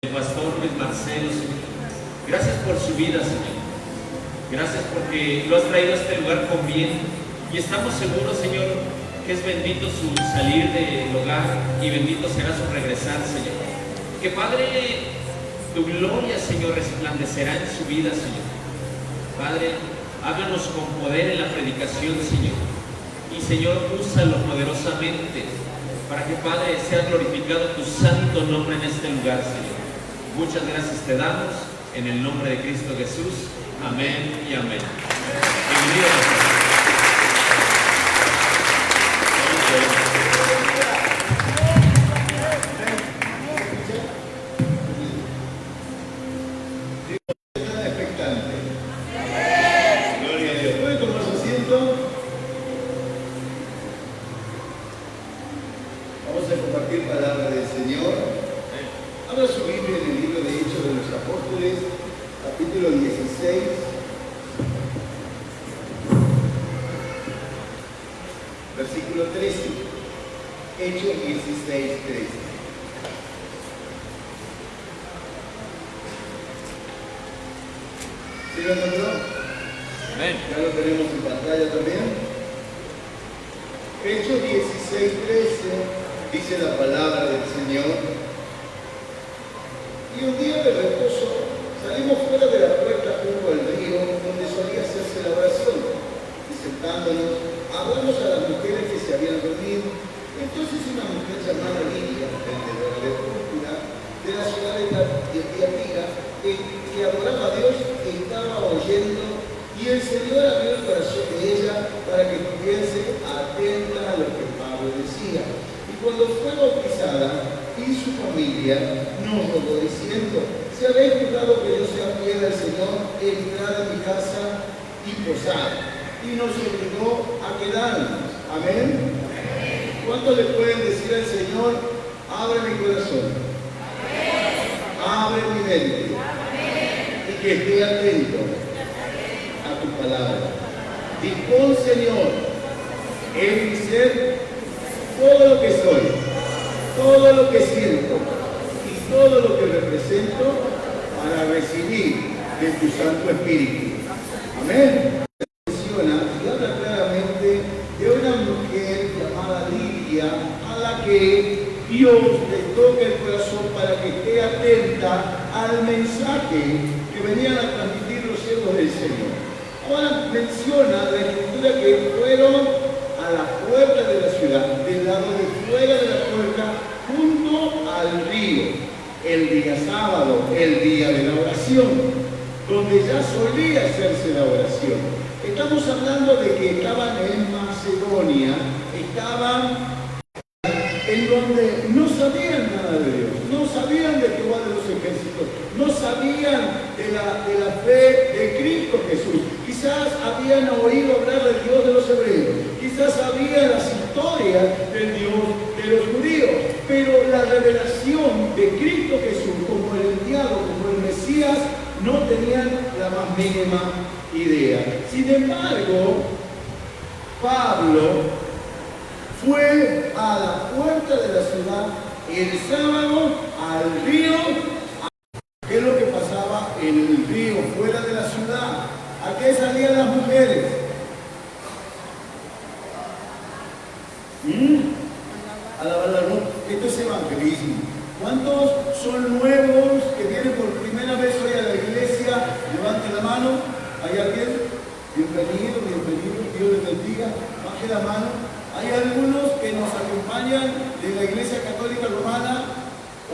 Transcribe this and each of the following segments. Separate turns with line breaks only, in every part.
el pastor Luis Marcelo, Señor. Gracias por su vida, Señor. Gracias porque lo has traído a este lugar con bien. Y estamos seguros, Señor, que es bendito su salir del hogar y bendito será su regresar, Señor. Que, Padre, tu gloria, Señor, resplandecerá en su vida, Señor. Padre, háblanos con poder en la predicación, Señor. Y, Señor, úsalo poderosamente para que, Padre, sea glorificado tu santo nombre en este lugar, Señor. Muchas gracias te damos en el nombre de Cristo Jesús. Amén y amén. Bienvenido,
versículo 13, Hechos 16, 13. ¿Sí lo encontró?
Amén.
Ya lo tenemos en pantalla también. Hechos 16, 13 dice la palabra del Señor. Y un día de reposo salimos fuera de la puerta junto al río donde solía hacerse la oración, y sentándonos hablamos a las mujeres que se habían dormido. Entonces una mujer llamada Lidia, vendedora de púrpura, de la ciudad de Tiatira, que adoraba a Dios, estaba oyendo, y el Señor abrió el corazón de ella para que estuviese atenta a lo que Pablo decía. Y cuando fue bautizada, y su familia nos rogó diciendo: si habéis jurado que yo sea fiel al Señor, entrad a mi casa y posad. Y nos obligó a quedarnos. Amén. ¿Cuántos le pueden decir al Señor: abre mi corazón, abre mi mente, y que esté atento a tu palabra? Dispón, Señor, en mi ser todo lo que soy, todo lo que siento y todo lo que represento para recibir de tu Santo Espíritu. Amén. Y habla claramente de una mujer llamada Lidia, a la que Dios le toca el corazón para que esté atenta al mensaje que venían a transmitir los siervos del Señor. Ahora menciona la Escritura que fueron a la puerta de la ciudad, del lado de fuera de la puerta, junto al río, el día sábado, el día de la oración, donde ya solía hacerse la oración. Estamos hablando de que estaban en Macedonia, estaban en donde no sabían nada de Dios, no sabían de Jehová de los ejércitos, no sabían de la fe de Cristo Jesús. Quizás habían oído hablar del Dios de los hebreos, quizás sabían las historias del Dios de los judíos, pero la revelación de Cristo Jesús como el enviado, como el Mesías, no tenían la más mínima idea. Sin embargo, Pablo fue a la puerta de la ciudad el sábado al río. ¿Qué es lo que pasaba en el río, fuera de la ciudad? ¿A qué salían las mujeres? A lavar la ropa. Esto es evangelismo. ¿Cuántos son nuevos que vienen por primera vez hoy a la iglesia? Levante la mano. ¿Hay alguien? Bienvenido, bienvenido. Dios les bendiga. Baje la mano. Hay algunos que nos acompañan de la Iglesia Católica Romana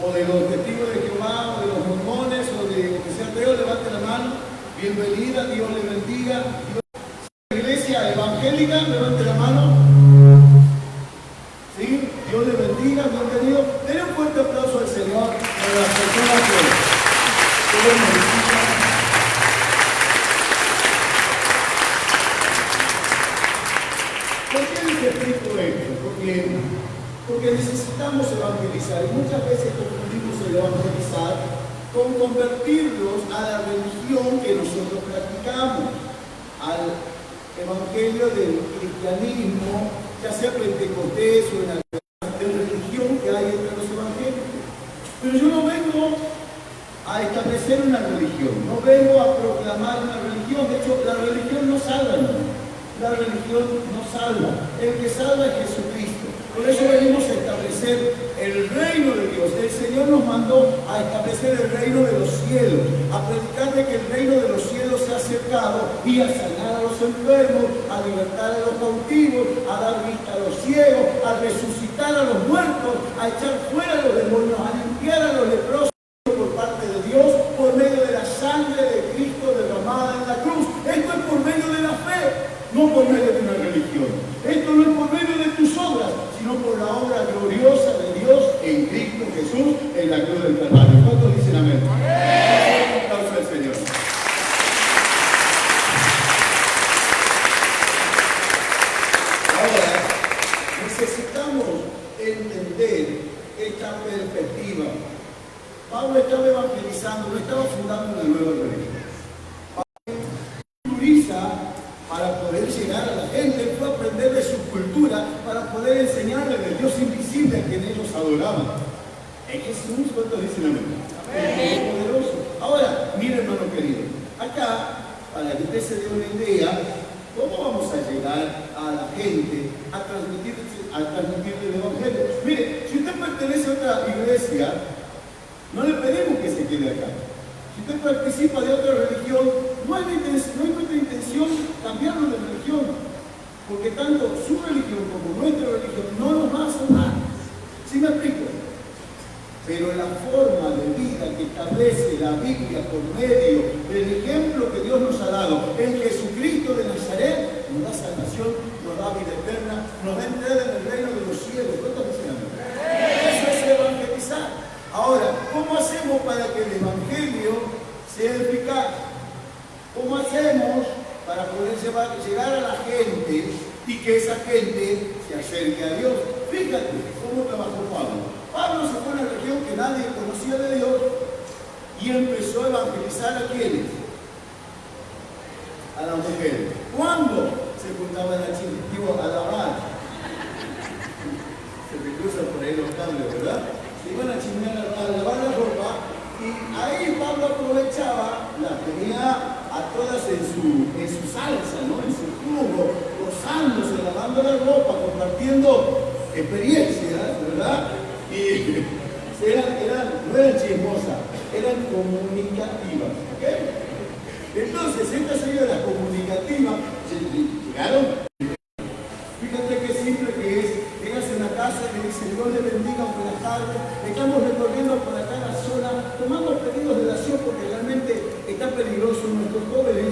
o de los Testigos de Jehová o de los mormones o de lo que sea ateo. Levante la mano. Bienvenida, Dios les bendiga. La Iglesia Evangélica, levante la mano. ¿Sí? Dios les bendiga, bienvenido. Denle un fuerte aplauso al Señor para las personas que nos visitan. ¿Por qué les explico esto? Porque necesitamos evangelizar y muchas veces confundimos el evangelizar con convertirlos a la religión que nosotros practicamos, al evangelio del cristianismo, ya sea pentecostés o en la religión que hay entre los evangélicos. Pero yo no vengo
a establecer una religión, no vengo a proclamar una religión. De hecho, la religión no salva, ¿no? La religión no salva. El que salva es Jesucristo. Por eso venimos a establecer el reino de Dios. El Señor nos mandó a establecer el reino de los cielos, a predicar de que el reino de los cielos se ha acercado y a sanar a los enfermos, a libertar a los cautivos, a dar vista a los ciegos, a resucitar a los muertos, a echar fuera a los demonios, a limpiar a los leprosos por parte de Dios, por medio de la sangre de Cristo derramada en la cruz. Esto es por medio de la fe, no por medio de una religión. Esto no es por medio de tus obras, sino por la obra gloriosa de Dios en Cristo Jesús en la cruz del Calvario. ¿Cuántos dicen amén? ¡Amén! Un aplauso al Señor. Ahora, necesitamos entender esta perspectiva. Pablo estaba evangelizando, no estaba fundando una nueva religión. Pablo utiliza para poder llegar a la gente, fue aprender de su cultura para poder enseñarle del Dios invisible a quien ellos adoraban. En Jesús, ¿cuántos dicen amén? Es poderoso. Ahora, mire, hermano querido, acá, para que usted se dé una idea, ¿cómo vamos a llegar a la gente a transmitirle el Evangelio? Mire, si usted pertenece a otra iglesia, no le pedimos que se quede acá. Si usted participa de otra religión, no hay nuestra intención cambiarlo de religión, porque tanto su religión como nuestra religión no nos va a sonar. ¿Sí me explico? Pero la forma de vida que establece la Biblia por medio del ejemplo que Dios nos ha dado en Jesucristo de Nazaret, nos da salvación, nos da vida eterna, nos da entrada en el reino de los cielos. ¿Cuántos dicen amén? Eso es evangelizar. Ahora, ¿cómo hacemos para que el Evangelio sea eficaz? ¿Cómo hacemos para poder llegar a la gente y que esa gente se acerque a Dios? Fíjate cómo trabajó Pablo. Pablo se fue a una región que nadie conocía de Dios y empezó a evangelizar a quienes? A las mujeres. ¿Cuándo se juntaban a lavar? Se te cruzan por ahí los cables, ¿verdad? Se iban a chismear a lavar la ropa y ahí Pablo aprovechaba, la tenía a todas en su salsa, ¿no? En su jugo, gozándose, lavando la ropa, compartiendo experiencias, ¿verdad? Y no eran chismosas, eran comunicativas, ¿ok? Entonces, estas señoras comunicativas llegaron. Fíjate qué simple que es. Llegas en la casa y le dicen, Dios le bendiga, buenas tardes. Estamos recorriendo por acá la zona, tomando pedidos de oración porque realmente está peligroso. Nuestros jóvenes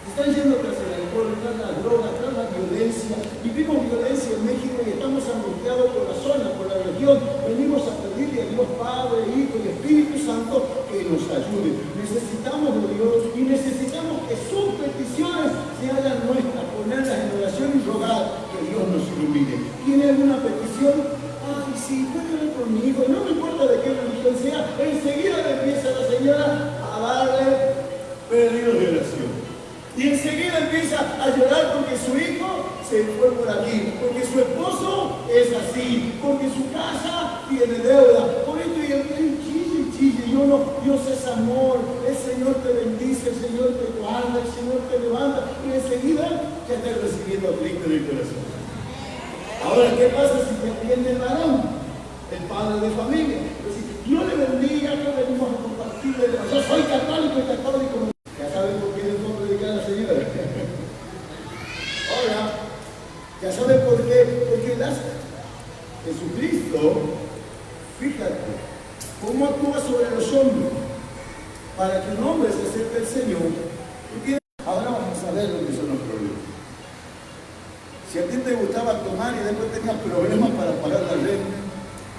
están yendo tras el alcohol, tras la droga, tras la violencia. Vivimos violencia en México y estamos angustiados por la zona, por la región. Venimos a pedirle a Dios Padre, Hijo y Espíritu Santo que nos ayude. Necesitamos de Dios y necesitamos que sus peticiones se hagan nuestras, ponerlas en oración y rogar que Dios nos ilumine. ¿Tiene alguna petición? Ay, sí, puede orar por mi hijo. No me importa de qué religión sea, enseguida le empieza la señora a darle pedidos de oración. Y enseguida empieza a llorar porque su hijo se fue por aquí, porque su esposo es así, porque su casa tiene deuda. Por esto y el chille, Dios es amor, el Señor te bendice, el Señor te guarda, el Señor te levanta. Y enseguida ya estás recibiendo a Cristo en el corazón. Ahora, ¿qué pasa si te atiende el varón, el padre de familia? Entonces, Dios le bendiga, que venimos a compartir. Yo soy católico y católico. Ya saben por qué les puedo predicar a la señora. Ahora, ya saben por qué. Porque Jesucristo, fíjate, cómo actúa sobre los hombres para que un hombre se acerque al Señor. Ahora vamos a ver lo que son los problemas. Si a ti te gustaba tomar y después tenías problemas para pagar la renta,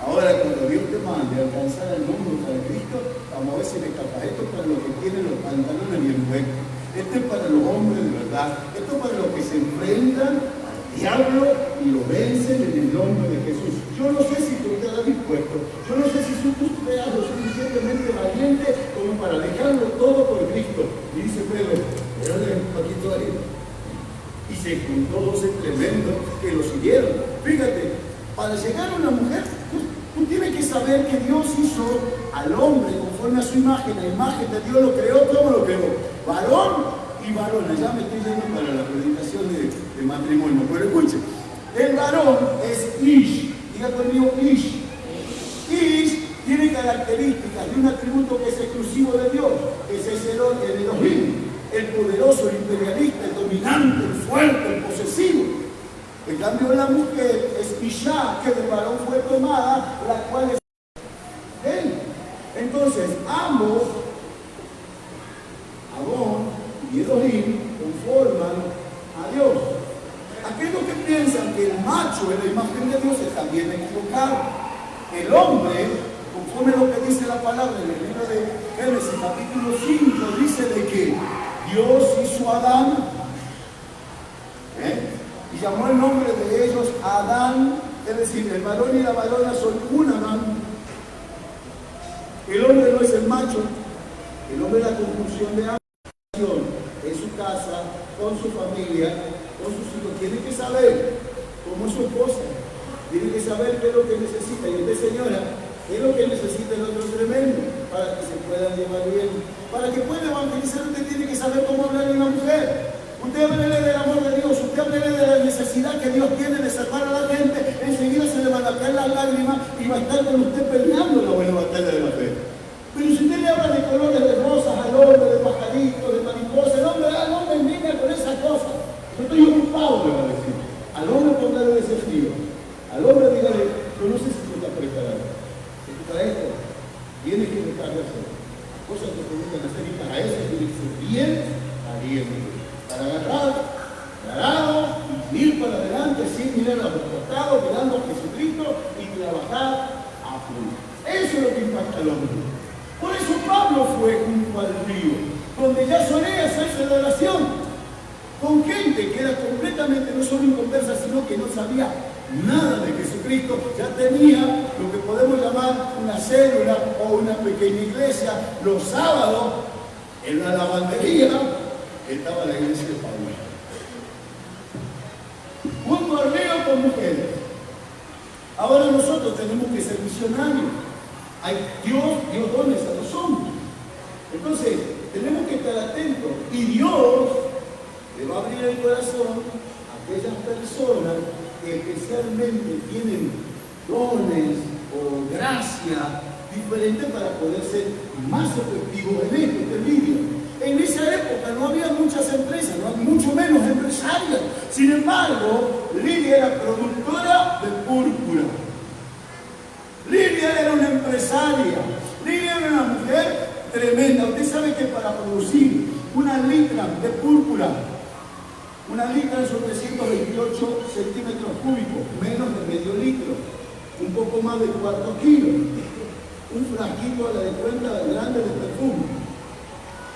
ahora cuando Dios te mande a alcanzar el mundo para Cristo, vamos a ver si le escapas. Esto es para los que tienen los pantalones bien huecos. Esto es para los hombres de verdad. Esto es para los que se enfrentan al diablo y lo vencen en el nombre de Jesús. Yo no sé si tú estás dispuesto. Yo no sé si tú seas lo suficientemente valiente como para dejarlo todo por Cristo. Y dice Pedro, pero un poquito de arena. Y se juntó 12 tremendos que lo siguieron. Fíjate, para llegar a una mujer, tú tienes que saber que Dios hizo al hombre conforme a su imagen, la imagen de Dios lo creó, ¿cómo lo creó? Varón y varona. Ya me estoy yendo para la predicación de matrimonio, pero escuchen, el varón es Ish, diga conmigo Ish. Ish tiene características de un atributo que es exclusivo de Dios, que es el Elohim, el poderoso, el imperialista, el dominante, el fuerte, el posesivo. En cambio la mujer es Isha, que del varón fue tomada, la cual es él. Entonces, ambos, Adón y Elohim, conforman a Dios. Aquellos que piensan que el macho es la imagen de Dios están bien equivocados. El hombre, conforme a lo que dice la palabra en el libro de Génesis, capítulo 5, dice de que Dios hizo a Adán, y llamó el nombre de ellos Adán, es decir, el varón y la varona son un Adán. El hombre no es el macho, el hombre es la conjunción de ambos, en su casa, con su familia, con sus hijos. Tiene que saber cómo es su esposa, tiene que saber qué es lo que necesita. Y usted, señora, qué es lo que necesita el otro tremendo para que se puedan llevar bien. Para que pueda evangelizar, usted tiene que saber cómo hablar de una mujer. Usted háblele del amor de Dios, usted háblele de la necesidad que Dios tiene de salvar a la gente, enseguida se le van a caer las lágrimas y va a estar con usted peleando la buena batalla de la fe. Pero si usted le habla de colores de rosas al hombre, de pajaritos, de mariposas, el hombre venga con esas cosas. Yo estoy ocupado, le va a decir. Al hombre póngale ese frío. Al hombre dígale, yo no sé si tú estás preparado. Si tú para esto, tienes que dejar de hacer cosas que te gustan hacer, y para eso tienes que ser bien valiente. Para agarrar, parado, y ir para adelante sin mirar a los costados, mirando a Jesucristo y trabajar a full. Eso es lo que impacta al hombre. Por eso Pablo fue junto al río, donde ya solía hacerse la oración, con gente que era completamente no solo inconversa, sino que no sabía nada de Jesucristo. Ya tenía lo que podemos llamar una célula o una pequeña iglesia. Los sábados, en la lavandería, estaba la iglesia de Pablo. Junto al río con mujeres. Ahora nosotros tenemos que ser misionarios. Dios dio dones a los hombres. Entonces, tenemos que estar atentos. Y Dios le va a abrir el corazón a aquellas personas que especialmente tienen dones o gracia diferentes para poder ser más efectivos en esto, este vídeo. En esa época no había muchas empresas, no había mucho menos empresarias. Sin embargo, Lidia era productora de púrpura. Lidia era una empresaria. Lidia era una mujer tremenda. Usted sabe que para producir una libra de púrpura, una libra son 328 centímetros cúbicos, menos de medio litro, un poco más de 4 kilos. Un frasquito a la de cuenta grande de perfume.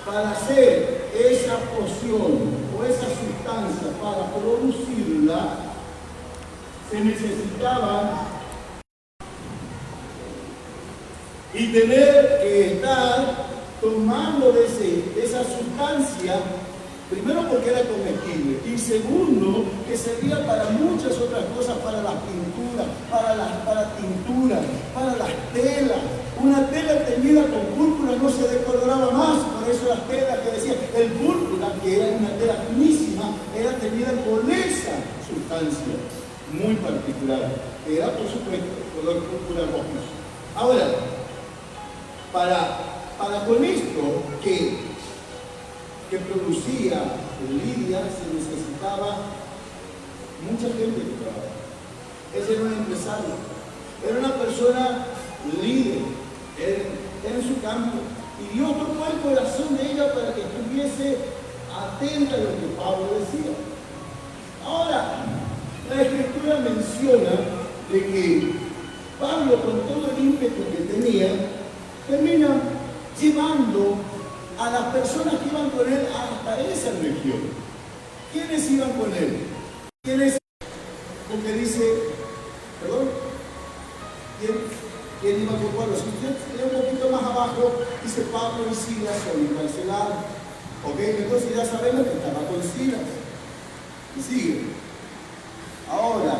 Para hacer esa poción o esa sustancia, para producirla, se necesitaba y tener que estar tomando de esa sustancia, primero porque era comestible, y segundo que servía para muchas otras cosas, para las pinturas, para tinturas, para las telas. Una tela teñida con púrpura no se decoloraba más, por eso las telas que decían, el púrpura, que era una tela finísima, era teñida con esa sustancia muy particular, que era por supuesto color púrpura rojo. Ahora, para con esto que producía Lidia se necesitaba mucha gente que trabajaba. Ese era un empresario, era una persona líder en su campo, y Dios tocó el corazón de ella para que estuviese atenta a lo que Pablo decía. Ahora, la Escritura menciona de que Pablo, con todo el ímpetu que tenía, termina llevando a las personas que iban con él hasta esa región. ¿Quiénes iban con él? ¿Quiénes? Porque dice, perdón, ¿quién iba con Pablo? Si usted lee un poquito más abajo, dice Pablo y Silas son encarcelados. ¿Ok? Entonces ya sabemos que estaba con Silas. Y sigue. Ahora,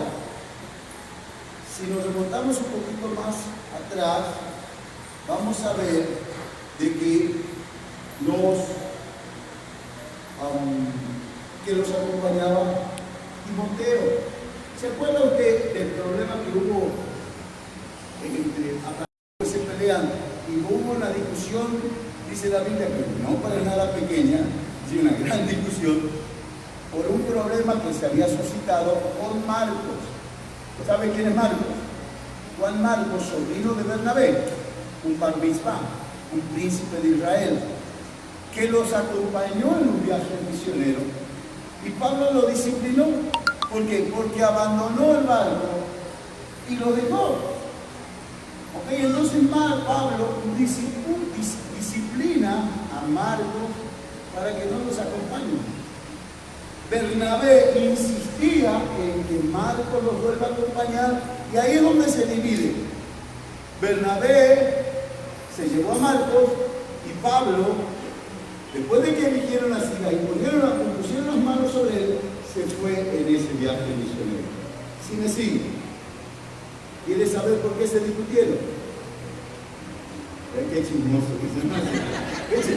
si nos remontamos un poquito más atrás, vamos a ver de que los acompañaba Timoteo. ¿Se acuerda usted del problema que hubo entre que se pelean y hubo una discusión? Dice la Biblia que no para nada pequeña, sino una gran discusión por un problema que se había suscitado con Marcos. ¿Sabe quién es Marcos? Juan Marcos, sobrino de Bernabé, un bar mitzvah, un príncipe de Israel, que los acompañó en un viaje misionero. Y Pablo lo disciplinó. ¿Por qué? Porque abandonó el barco y lo dejó. ¿Okay? Entonces Pablo disciplina a Marcos para que no los acompañe. Bernabé insistía en que Marcos los vuelva a acompañar, y ahí es donde se divide. Bernabé se llevó a Marcos y Pablo, después de que eligieron a Sila y pusieron las manos sobre él, se fue en ese viaje misionero. Si me sigue, ¿quiere saber por qué se discutieron? Qué chismoso que se me hace.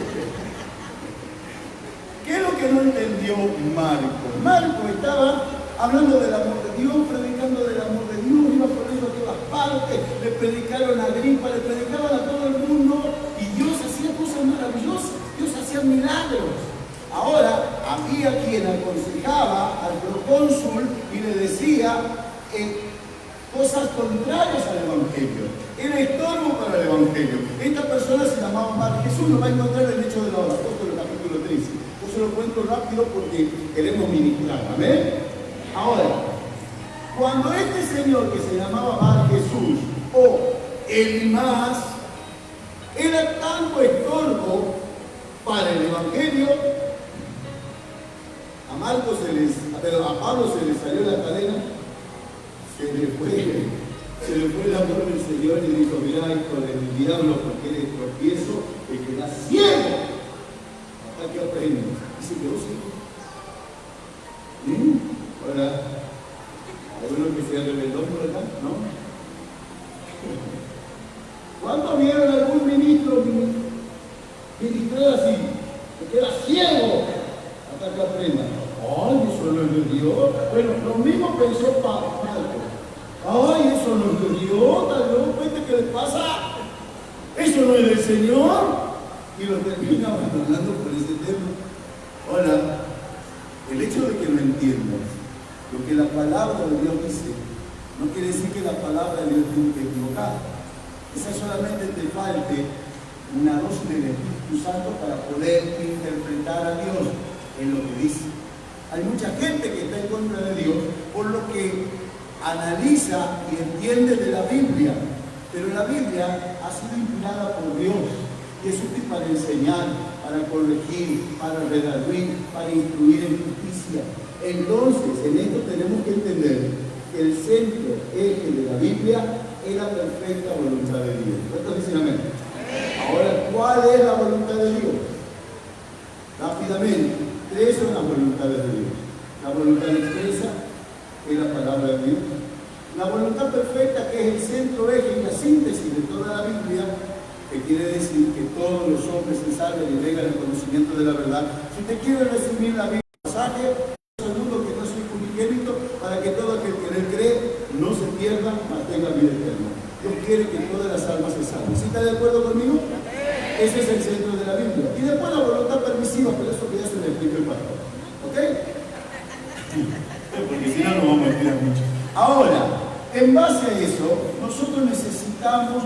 ¿Qué es lo que no entendió Marco? Marco estaba hablando del amor de Dios, predicando del amor de Dios, iba por eso a todas partes, le predicaron a Agripa, le predicaban a todo el mundo, y Dios hacía cosas maravillosas, Dios hacía milagros. Ahora, había quien aconsejaba al procónsul y le decía cosas contrarias al Evangelio. Era estorbo para el Evangelio. Esta persona se llamaba Bar Jesús, lo va a encontrar en el Hechos de los Apóstoles, capítulo 13. Yo se lo cuento rápido porque queremos ministrar. ¿Amén? Ahora, cuando este señor que se llamaba Bar Jesús o Elimas era tanto estorbo para el Evangelio, a Pablo se le salió la cadena, se le fue el amor del Señor y dijo: mirá, hijo del diablo, porque eres tropiezo, el que da ciego hasta que aprende. Y se quedó ciego. Ahora, ¿hay uno que se reveló por acá? ¿No? ¿Cuántos vieron algún ministro ministrar así? Que queda ciego hasta que aprenda. Ay, eso no es de Dios. Bueno, lo mismo pensó Marco. Ay, eso no es de Dios, tal vez, ¿qué les pasa? Eso no es del Señor. Y lo termina abandonando por ese tema. Ahora, el hecho de que no entiendas lo que la palabra de Dios dice, no quiere decir que la palabra de Dios tiene que equivocar. Esa solamente te falte una dosis del Espíritu Santo para poder interpretar a Dios en lo que dice. Hay mucha gente que está en contra de Dios por lo que analiza y entiende de la Biblia, pero la Biblia ha sido inspirada por Dios y es útil para enseñar, para corregir, para redarguir, para instruir en justicia. Entonces, en esto tenemos que entender que el centro, eje de la Biblia es la perfecta voluntad de Dios. ¿Cuántos dicen amén? Ahora, ¿cuál es la voluntad de Dios? Rápidamente, tres son las voluntades de Dios. La voluntad expresa, que es la palabra de Dios. La voluntad perfecta, que es el centro, eje y la síntesis de toda la Biblia, que quiere decir que todos los hombres se salven y vengan al conocimiento de la verdad. Si usted quiere resumir la Biblia, pasaje, segundo, que no soy unigénito, para que todo aquel que en él cree no se pierda, mas tenga vida eterna. Dios quiere que todas las almas se salven. ¿Sí está de acuerdo conmigo? Ese es el centro de la Biblia. Y después la voluntad permisiva, pero eso que ya se le explica el pastor. ¿Ok? Porque si no, no vamos a explicar mucho. Ahora, en base a eso, nosotros necesitamos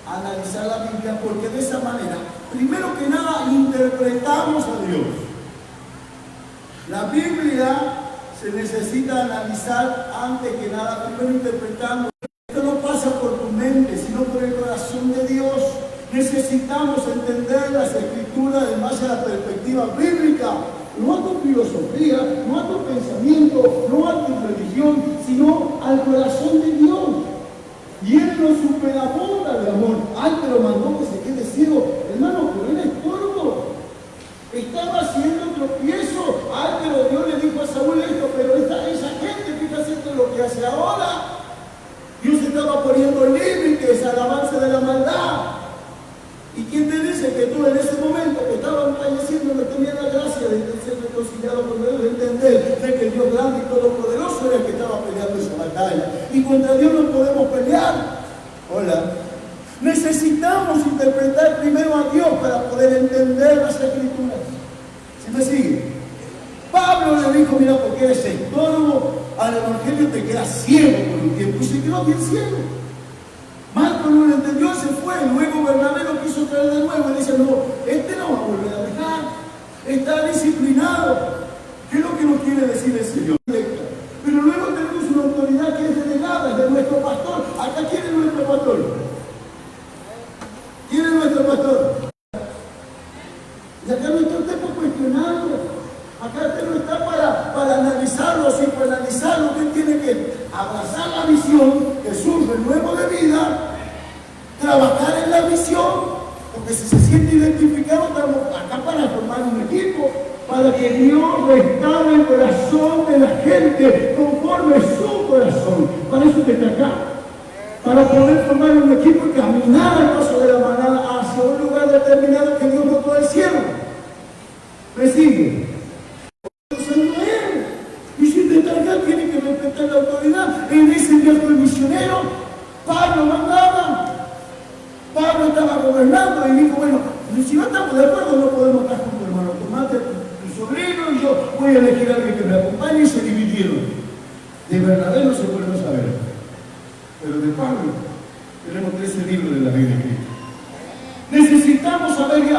analizar la Biblia, porque de esa manera, primero que nada, interpretamos a Dios. La Biblia se necesita analizar antes que nada, primero interpretando. Esto no pasa por tu mente, sino por el corazón de Dios. Necesitamos entender las Escrituras en base a la perspectiva bíblica, no a tu filosofía, no a tu pensamiento, no a tu religión, sino al corazón de Dios. Y Él nos superabunda de amor. Ay, pero mandó que se quede ciego. Hermano, pero Él es estorbo. Estaba haciendo tropiezo. Ay, pero Dios le dijo a Saúl esto, pero esa gente que está haciendo lo que hace ahora. Dios estaba poniendo límites al avance de la maldad. ¿Y quién te dice Escrituras. ¿Se me sigue? Pablo le dijo, mira, porque eres estorbo al Evangelio, te quedas ciego por un tiempo. Y se quedó bien ciego. Marco no lo entendió, se fue. Luego Bernabé lo quiso traer de nuevo y dice, no, este no va a volver a dejar. Está disciplinado. ¿Qué es lo que nos quiere decir el Señor? Pero luego tenemos una autoridad que es delegada, es de nuestro pastor. Acá, ¿quién es nuestro pastor? ¿Quién es nuestro pastor? Y acá no está usted para cuestionarlo. Acá usted no está para analizarlo, sino para analizarlo. Usted tiene que abrazar la visión, Jesús, renuevo de vida, trabajar en la visión, porque si se siente identificado, estamos acá para formar un equipo, para que Dios restaure el corazón de la gente conforme su corazón. Para eso que está acá, para poder formar un equipo y caminar al paso de la manada hacia un lugar determinado que Dios botó del cielo. ¿Me sigue? Y si te está acá, tiene que respetar la autoridad. En ese viaje el misionero, Pablo mandaba. Pablo estaba gobernando y dijo, bueno, si no estamos de acuerdo, no podemos estar juntos, hermano. Tomate tu sobrino y yo voy a elegir a alguien que me acompañe, y se dividieron. De Bernabé no se vuelve a saber. Pero de Pablo tenemos 13 libros de la Biblia escrita. Necesitamos saber que,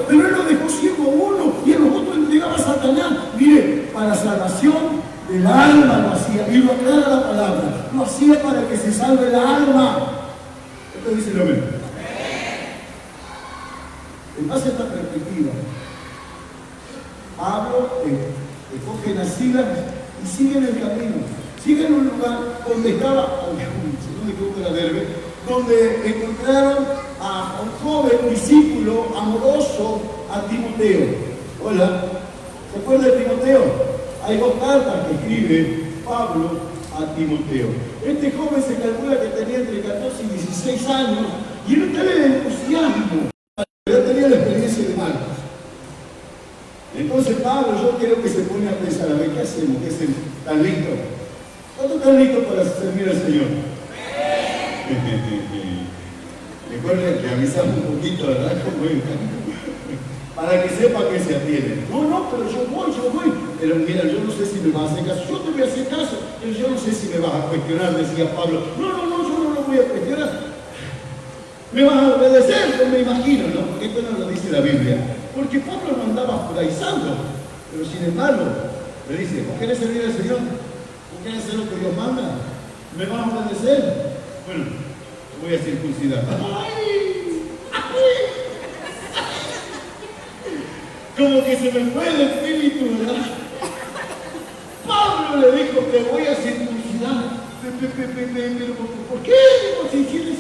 pero él lo dejó ciego uno y a los otros entregaba a Satanás. Mire, para salvación del alma lo hacía, y lo aclara la palabra, lo hacía para que se salve el alma. Esto dice lo mismo. En base a esta perspectiva, Pablo escoge las siglas y sigue en el camino. Sigue en un lugar donde estaba, si no me equivoco la verbe, donde encontraron a un joven discípulo amoroso, a Timoteo. Hola, ¿se acuerda de Timoteo? Hay dos cartas que escribe Pablo a Timoteo. Este joven se calcula que tenía entre 14 y 16 años y él tenía el entusiasmo. Ya tenía la experiencia de Marcos. Entonces Pablo, yo creo que se pone a pensar, a ver, ¿qué hacemos? ¿Qué hacemos? ¿Están listos? ¿Cuántos están listos para servir al Señor? Recuerden que avisamos un poquito, ¿verdad? Para que sepa que se atiende. No, pero yo voy. Pero mira, yo no sé si me vas a hacer caso. Yo te voy a hacer caso, pero yo no sé si me vas a cuestionar, decía Pablo. No, yo no lo voy a cuestionar. Me vas a obedecer, yo me imagino, ¿no? Porque esto no lo dice la Biblia. Porque Pablo no andaba judaizando, pero sin embargo, le dice, ¿vos querés servir al Señor? ¿Vos querés hacer lo que Dios manda? ¿Me vas a obedecer? Bueno, te voy a circuncidar. Como que se me fue el espíritu, ¿verdad? Pablo le dijo, te voy a circuncidar. Pero ¿por qué? Si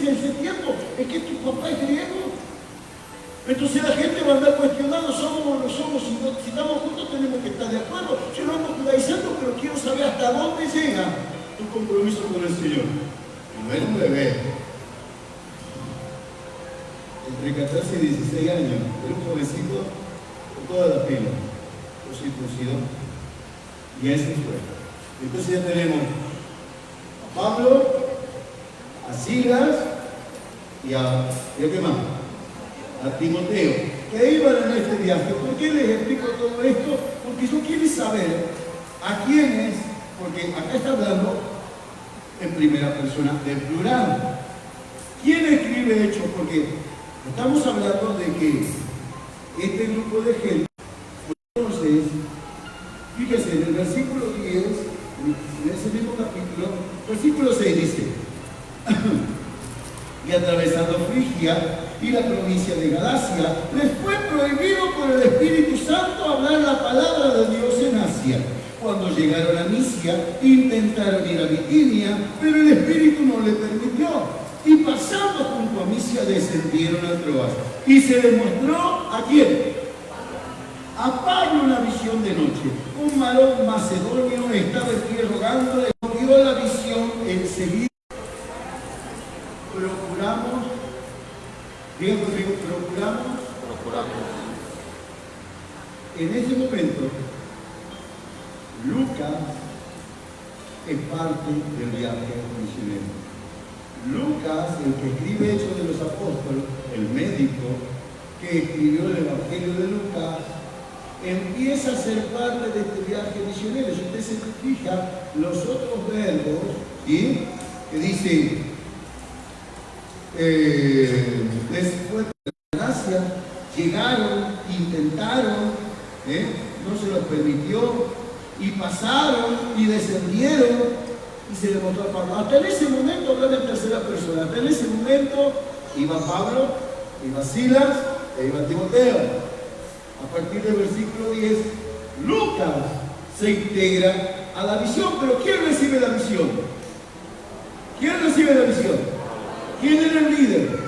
en ese tiempo es que tu papá es griego. Entonces la gente va a andar cuestionando, somos o no somos, si estamos juntos tenemos que estar de acuerdo. Yo no ando judaizando, pero quiero saber hasta dónde llega tu compromiso con el Señor. No era un bebé. Entre 14 y 16 años, era un jovencito con toda la pila, por circuncidó. Y ese fue. Entonces ya tenemos a Pablo, a Silas y a ¿qué más? A Timoteo, que iban en este viaje. ¿Por qué les explico todo esto? Porque yo quiero saber a quiénes, porque acá está hablando en primera persona del plural. ¿Quién escribe Hechos? Porque estamos hablando de que este grupo de gente, entonces, fíjese, en el versículo 10, en ese mismo capítulo, versículo 6 dice, y atravesando Frigia y la provincia de Galacia, les fue prohibido por el Espíritu Santo hablar la palabra de Dios en Asia. Cuando llegaron a Misia, intentaron ir a Bitinia, pero el Espíritu no le permitió. Y pasando junto a Misia, descendieron a Troas. Y se les mostró ¿a quién? A Pablo una visión de noche. Un varón macedonio estaba en pie rogándole, vio la visión enseguida. Procuramos. En ese momento, Lucas es parte del viaje misionero. Lucas, el que escribe Hechos de los Apóstoles, el médico, que escribió el Evangelio de Lucas, empieza a ser parte de este viaje misionero. Si usted se fija, los otros verbos, ¿sí?, que dicen, después de la gracia, llegaron, intentaron, no se los permitió, y pasaron, y descendieron, y se le mostró a Pablo. Hasta en ese momento hablaba en tercera persona. Hasta en ese momento iba Pablo, iba Silas e iba Timoteo. A partir del versículo 10, Lucas se integra a la visión. Pero ¿quién recibe la visión? ¿Quién recibe la visión? ¿Quién era el líder?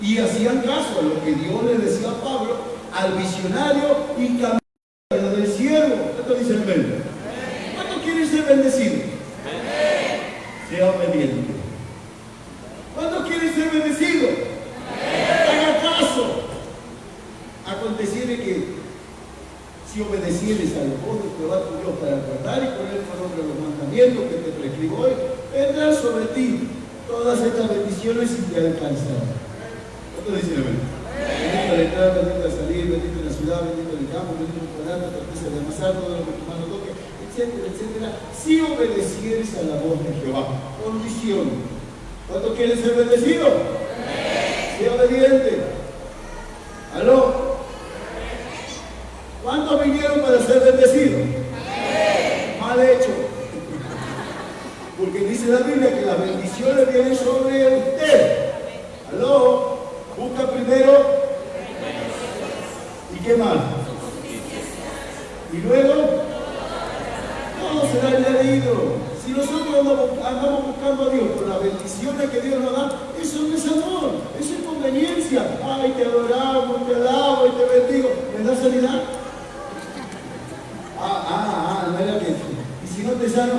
Y hacían caso a lo que Dios le decía a Pablo, al visionario, y cambiaron del siervo. ¿Cuánto dice amén? ¿Cuánto quieren ser bendecidos? Sea obediente. ¿Cuánto quieren ser bendecidos? Haga caso. Aconteciere que si obedecieres a la voz de Jehová tu Dios para guardar y poner por obra los mandamientos que te prescribo hoy, vendrán sobre ti todas estas bendiciones y te alcanzarán. ¿Cuánto dicen amén? Bendito al entrar, bendito al salir, bendito en la ciudad, bendito en el campo, bendito en el cuadrado, torpeza de amasar, todo lo que tu mano toque, etcétera, etcétera, si obedecieres a la voz de Jehová. Condición. ¿Cuánto quieres ser bendecido? Sea obediente. ¿Aló? ¿Cuántos vinieron para ser bendecidos? Mal hecho. Porque dice la Biblia que las bendiciones vienen sobre usted. ¿Aló? Busca primero. ¿Y qué más? Y luego, todo será añadido. Si nosotros andamos buscando a Dios por las bendiciones que Dios nos da, eso no es amor, eso es conveniencia. Ay, te adoramos, te alabo y te bendigo. ¿Me da sanidad? No era que. Y si no te sano,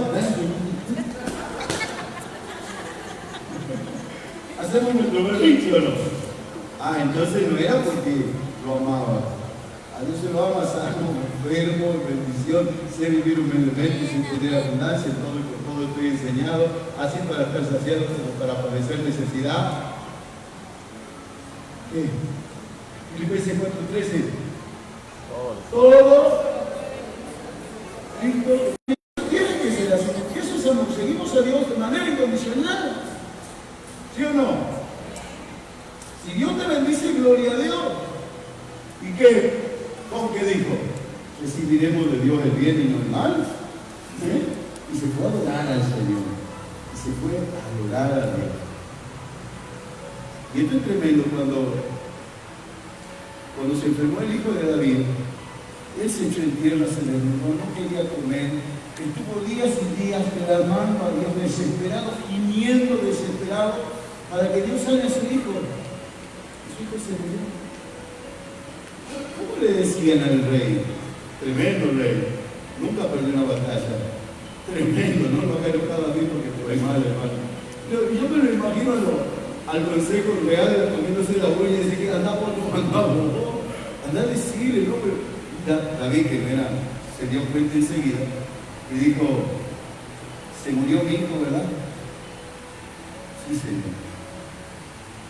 hacemos nuestro berrinche o no. Entonces no era porque lo amaba. A Dios se lo ama sano, enfermo, bendición, sé vivir humildemente sin tener abundancia, en todo y por todo estoy enseñado, así para estar saciado como para padecer necesidad. ¿Qué? Filipenses 4:13. Todo Cristo tiene que ser así, porque eso es amor. Seguimos a Dios de manera incondicional. ¿Sí o no? Si Dios te bendice, gloria a Dios. ¿Y qué? ¿Cómo que dijo? Recibiremos de Dios el bien y no el mal. Y se fue a adorar al Señor. Y se fue a adorar a Dios. Y esto es tremendo cuando se enfermó el hijo de David. Él se echó en tierra, se derrumbó, no quería comer, estuvo días y días clamando a Dios, desesperado, gimiendo desesperado, para que Dios sane a su hijo. Y su hijo se murió. ¿Cómo le decían al rey? Tremendo rey, nunca perdió una batalla. Tremendo, no lo haga cada día porque te va mal, hermano. Yo me lo imagino al consejo real comiéndose la uña y decir que andamos, anda a decirle, ¿no? Pero David, que no era, se dio cuenta enseguida y dijo, se murió mi hijo, ¿verdad? Sí, Señor.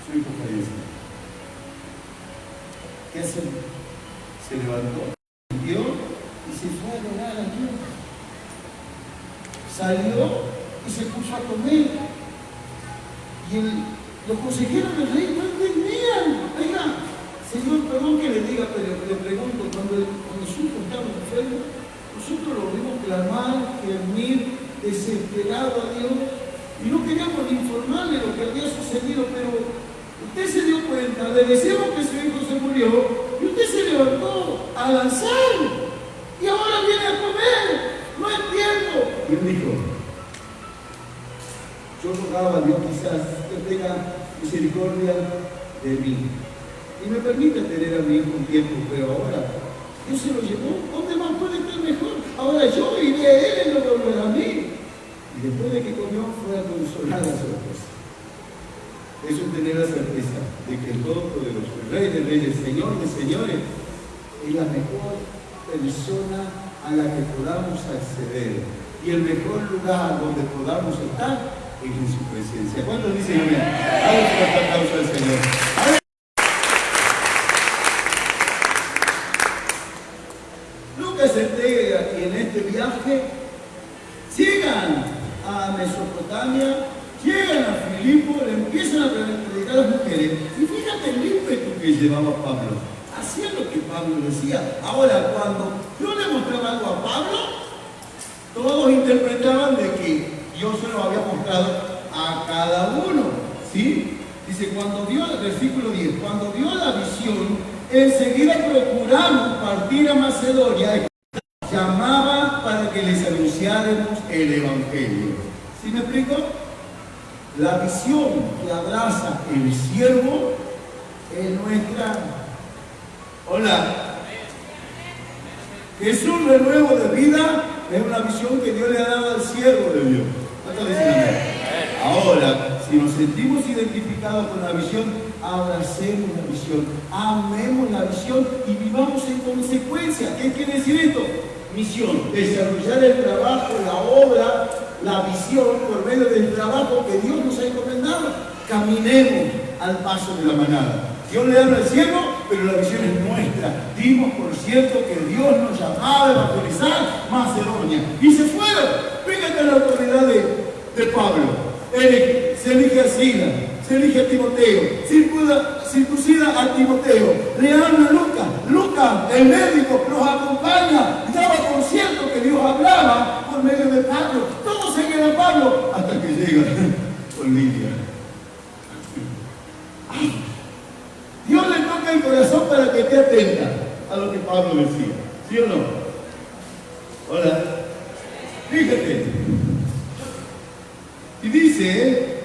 Su hijo falleció. ¿Qué hace? Se levantó, dio y se fue a adorar a Dios. Salió y se puso a comer. Y los consejeros del rey no entendían. Oiga, Señor, perdón que le diga, pero le pregunto, cuando nosotros estamos enfermos, nosotros lo vimos clamar, gemir, desesperado a Dios, y no queríamos ni informarle lo que había sucedido, pero usted se dio cuenta, le decíamos que su hijo se murió, y usted se levantó a lanzar, y ahora viene a comer, no entiendo. Y él dijo, yo rogaba a Dios quizás que tenga misericordia de mí y me permite tener a mi hijo un tiempo, pero ahora Dios se lo llevó. ¿Dónde más puede estar mejor? Ahora yo iré a él y no volverá a mí. Y después de que comió fue a consolar a su esposa. Eso es tener la certeza de que el Todopoderoso, el Rey de Reyes, Señor de Señores, es la mejor persona a la que podamos acceder y el mejor lugar donde podamos estar es en su presencia. ¿Cuántos dicen amén? Dale un fuerte aplauso al Señor. Lucas entrega y en este viaje llegan a Mesopotamia, llegan a Filipo, le empiezan a predicar a las mujeres. Y fíjate el ímpetu que llevaba Pablo. Hacía lo que Pablo decía. Ahora, cuando yo le mostraba algo a Pablo, todos interpretaban de que Dios se lo había mostrado a cada uno. ¿Sí? Dice, cuando dio, versículo 10, cuando dio la visión, enseguida procuramos partir a Macedonia, llamaba para que les anunciáramos el Evangelio. ¿Sí me explico? La visión que abraza el siervo es nuestra. Hola. Jesús, renuevo de vida, es una visión que Dios le ha dado al siervo de Dios. ¿Cuántos dicen amén? Ahora, si nos sentimos identificados con la visión, abracemos la visión, amemos la visión y vivamos en consecuencia. ¿Qué quiere decir esto? Misión, desarrollar el trabajo, la obra, la visión por medio del trabajo que Dios nos ha encomendado. Caminemos al paso de la manada. Dios le da al cielo, pero la visión es nuestra. Dimos por cierto que Dios nos llamaba a evangelizar Macedonia. Y se fueron. Fíjate la autoridad de Pablo. Se elige a Sila, se elige a Timoteo, circuncida a Timoteo, le habla a Lucas. Lucas, el médico, los acompaña. Daba por cierto que Dios hablaba por medio de Pablo. Todos seguían a Pablo hasta que llega con Lidia. Dios le toca el corazón para que esté atenta a lo que Pablo decía. ¿Sí o no? Hola. Fíjate. Y dice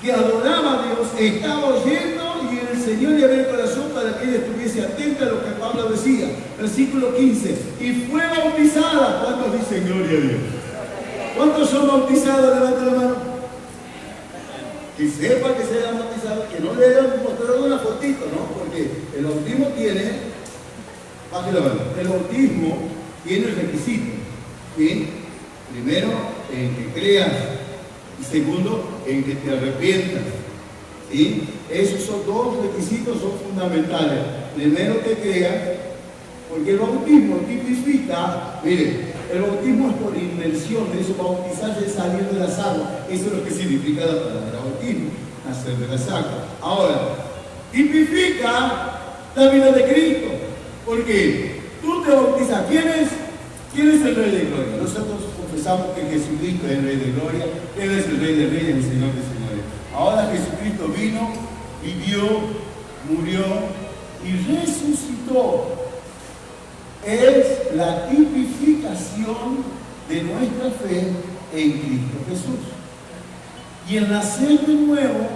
que adoraba a Dios, estaba oyendo y el Señor le abrió el corazón para que ella estuviese atenta a lo que Pablo decía. Versículo 15. Y fue bautizada. ¿Cuántos dicen gloria a Dios? ¿Cuántos son bautizados? Levanta la mano. Que sepa que se hayan bautizado, que no le hayan mostrado una fotito, ¿no? Porque el bautismo tiene, baje la mano, el bautismo tiene requisitos, ¿sí? Primero, en que creas, y segundo, en que te arrepientas, ¿sí? Esos son dos requisitos, son fundamentales. Primero que creas, porque el bautismo tipifica, mire, el bautismo es por inmersión, de eso bautizarse es salir de las aguas. Eso es lo que significa la palabra bautismo, nacer de las aguas. Ahora, tipifica la vida de Cristo, porque tú te bautizas. ¿Quién es el Rey de Gloria? Nosotros confesamos que Jesucristo es el Rey de Gloria, Él es el Rey de Reyes y el Señor de Señores. Ahora Jesucristo vino, vivió, murió y resucitó. Es la tipificación de nuestra fe en Cristo Jesús. Y el nacer de nuevo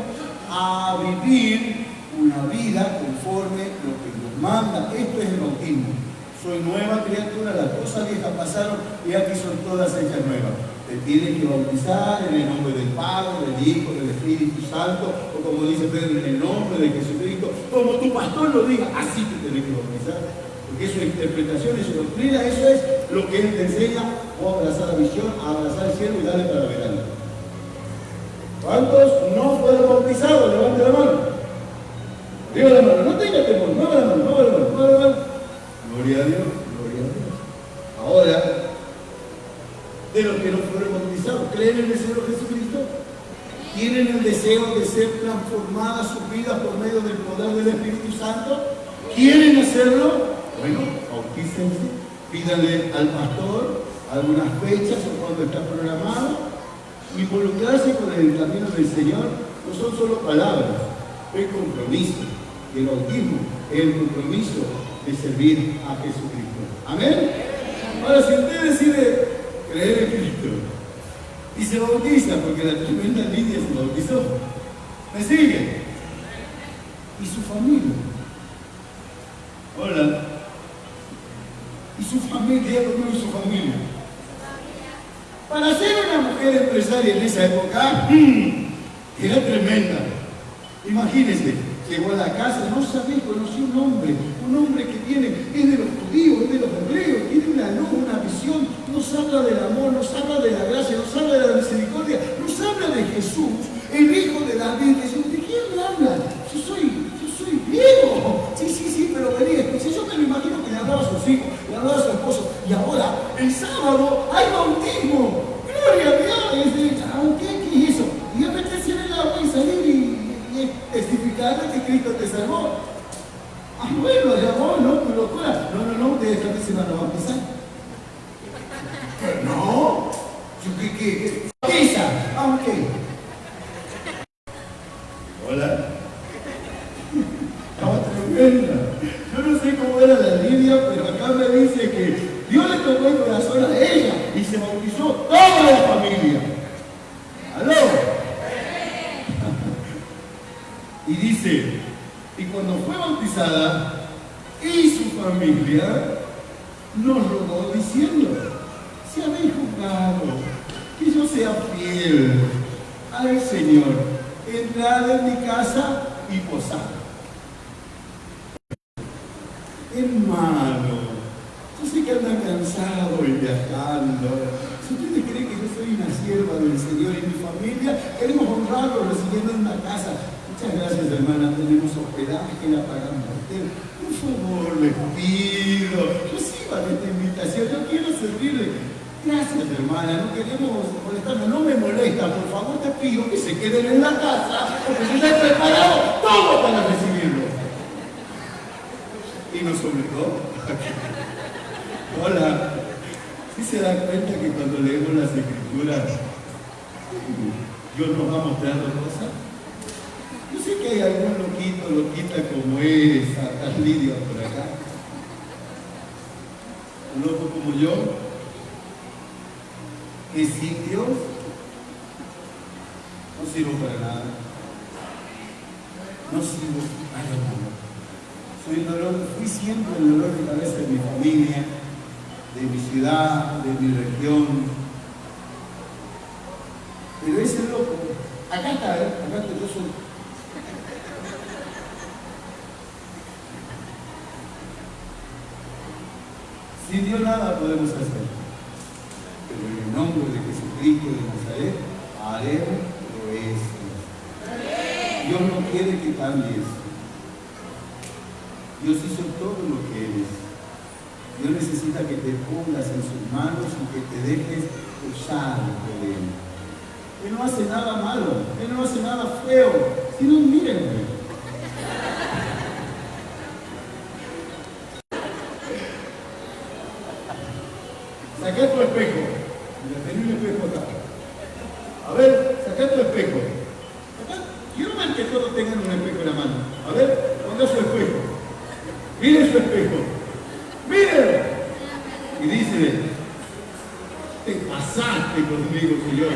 a vivir una vida conforme lo que nos manda. Esto es el bautismo. Soy nueva criatura, las cosas viejas pasaron y aquí son todas hechas nuevas. Te tienes que bautizar en el nombre del Padre, del Hijo, del Espíritu Santo, o como dice Pedro, en el nombre de Jesucristo. Como tu pastor lo diga, así te tienes que bautizar. Porque eso es interpretación, eso es doctrina, eso es lo que Él te enseña, o abrazar la visión, abrazar el cielo y darle para verano. ¿Cuántos no fueron bautizados? Levante la mano. Arriba la mano, no tenga temor, mueva la mano, mueva la mano, mueva la mano. Gloria a Dios, gloria a Dios. Ahora, de los que no fueron bautizados, ¿creen en el Señor Jesucristo? ¿Tienen el deseo de ser transformadas sus vidas por medio del poder del Espíritu Santo? ¿Quieren hacerlo? Bueno, bautícense, pídanle al pastor algunas fechas o cuando está programado. Involucrarse con el camino del Señor no son solo palabras, es compromiso. Y el bautismo es el compromiso de servir a Jesucristo. ¿Amén? Ahora, si usted decide creer en Cristo y se bautiza, porque la tremenda Lidia se bautizó, ¿me sigue? ¿Y su familia? Hola. ¿Y su familia? ¿Cómo es su familia? Para ser una mujer empresaria en esa época, era tremenda. Imagínense, llegó a la casa, no sabía, conoció un hombre que tiene, es de los judíos, es de los hebreos, tiene una luz, una visión, nos habla del amor, nos habla de la gracia, nos habla de la misericordia, nos habla de Jesús, el hijo de David. ¿De quién me habla? Yo soy viejo. Sí, pero vení, escuché, yo me lo imagino que le te salvó. Ah, bueno, ya vos, no, tu locura. No, ustedes también se van a bautizar. Pero no, yo ¿qué? Bautiza. Ah, ok. Hola. Estaba tremenda. Yo no sé cómo era la Lidia, pero acá me dice que Dios le tocó el corazón a ella y se bautizó toda la familia. ¿Aló? Y dice, y cuando fue bautizada y su familia nos rogó diciendo, si habéis juzgado que yo sea fiel al Señor, entrad en mi casa y posad. Hermano, yo sé que andan cansados y viajando. Si ustedes creen que yo soy una sierva del Señor y mi familia, queremos honrarlo recibiendo en una casa. Muchas gracias, hermana, tenemos hospedaje, la pagamos a usted. Por favor, les pido, reciban esta invitación, yo quiero servirle. Gracias, hermana, no queremos molestarnos, no me molesta, por favor te pido que se queden en la casa, porque yo ya he preparado todo para recibirlo. Y nos obligó. Hola. ¿Sí se dan cuenta que cuando leemos las escrituras, Dios nos va mostrando cosas? Yo sé que hay algún loquito, loquita como esa, tal Lidia por acá. Un loco como yo, que sin Dios no sirvo para nada. No sirvo para nada. Fui siempre el dolor de cabeza de mi familia, de mi ciudad, de mi región. Pero ese loco, acá está, acá está, yo soy. Sin Dios nada podemos hacer. Pero en el nombre de Jesucristo de Nazaret, haremos proezas. Dios no quiere que cambies. Dios hizo todo lo que eres. Dios necesita que te pongas en sus manos y que te dejes usar por Él. Él no hace nada malo, Él no hace nada feo, sino mírenme. Saca tu espejo. Mira, tenés un espejo acá. A ver, saca tu espejo. Acá, quiero ver que todos tengan un espejo en la mano. A ver, ponga su espejo. Mire su espejo. ¡Mire! Y dice, te pasaste conmigo, Señor.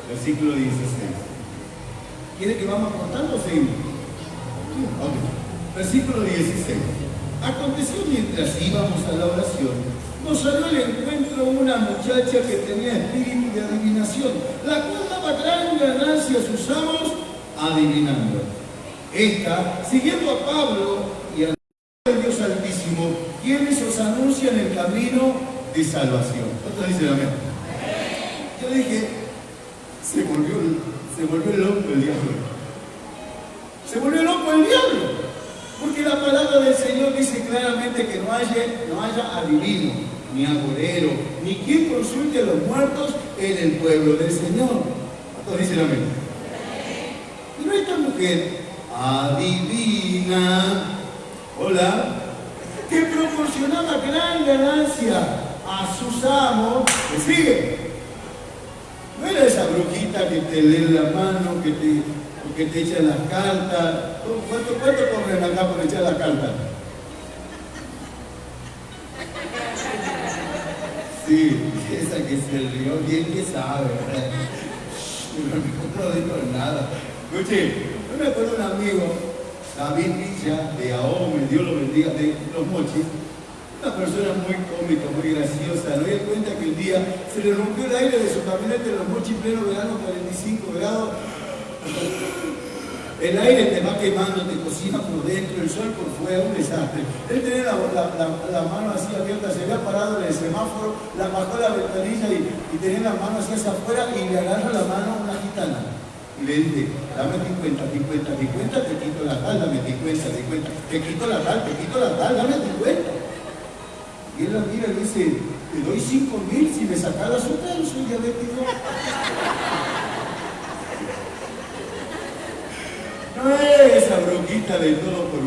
Versículo 16. ¿Quiere que vamos contando o seguimos? Ok. Versículo 16. Aconteció mientras íbamos a la oración, nos salió al encuentro una muchacha que tenía espíritu de adivinación, la cual daba gran ganancia a sus amos adivinando. Esta, siguiendo a Pablo y al Dios Altísimo, quienes os anuncian el camino de salvación. ¿Cuántos dicen amén? Yo dije, se volvió loco el diablo. Se volvió loco el diablo. Porque la palabra del Señor dice claramente que no haya adivino, ni agorero, ni quien consulte a los muertos en el pueblo del Señor. ¿Cuántos dicen amén? Pero esta mujer adivina, hola, que proporcionaba gran ganancia a sus amos. ¿Me sigue? No era esa brujita que te lee la mano, que te echa las cartas. ¿Cuánto corren acá por echar las cartas? Sí, esa que se rió, bien que sabe, ¿verdad? No digo nada. Escuche, yo me acuerdo de un amigo, David Villa, de Ahome, Dios lo bendiga, de Los Mochis, una persona muy cómica, muy graciosa. No dio cuenta que el día se le rompió el aire de su camioneta en Los Mochis, pleno verano, 45 grados. El aire te va quemando, te cocina por dentro, el sol por fuera, un desastre. Él tenía la mano así abierta, se había parado en el semáforo, la bajó la ventanilla y tenía la mano así hacia afuera y le agarra la mano a una gitana. Y le dice, dame 50, te quito la tal, dame 50, te quito la tal, dame 50. Y él la mira y dice, te doy 5.000 si me sacas la azúcar, yo soy diabético. No es esa brujita de todo por $1.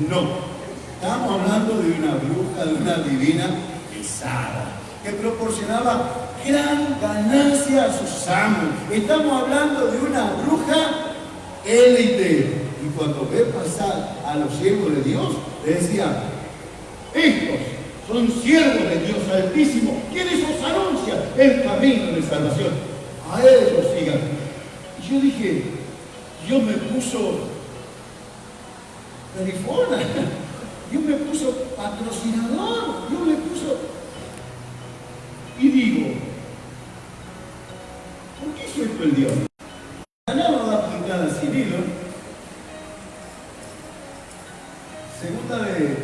No. Estamos hablando de una bruja, de una divina pesada, que proporcionaba gran ganancia a sus amos. Estamos hablando de una bruja élite. Y cuando ve pasar a los siervos de Dios, le decía: estos son siervos de Dios Altísimo, quienes os anuncian el camino de salvación. A ellos sigan. Y yo dije, Dios me puso perifona, Dios me puso patrocinador, Dios me puso... Y digo, ¿por qué suelto el Dios? Ganamos la puntada sin hilo. Segunda de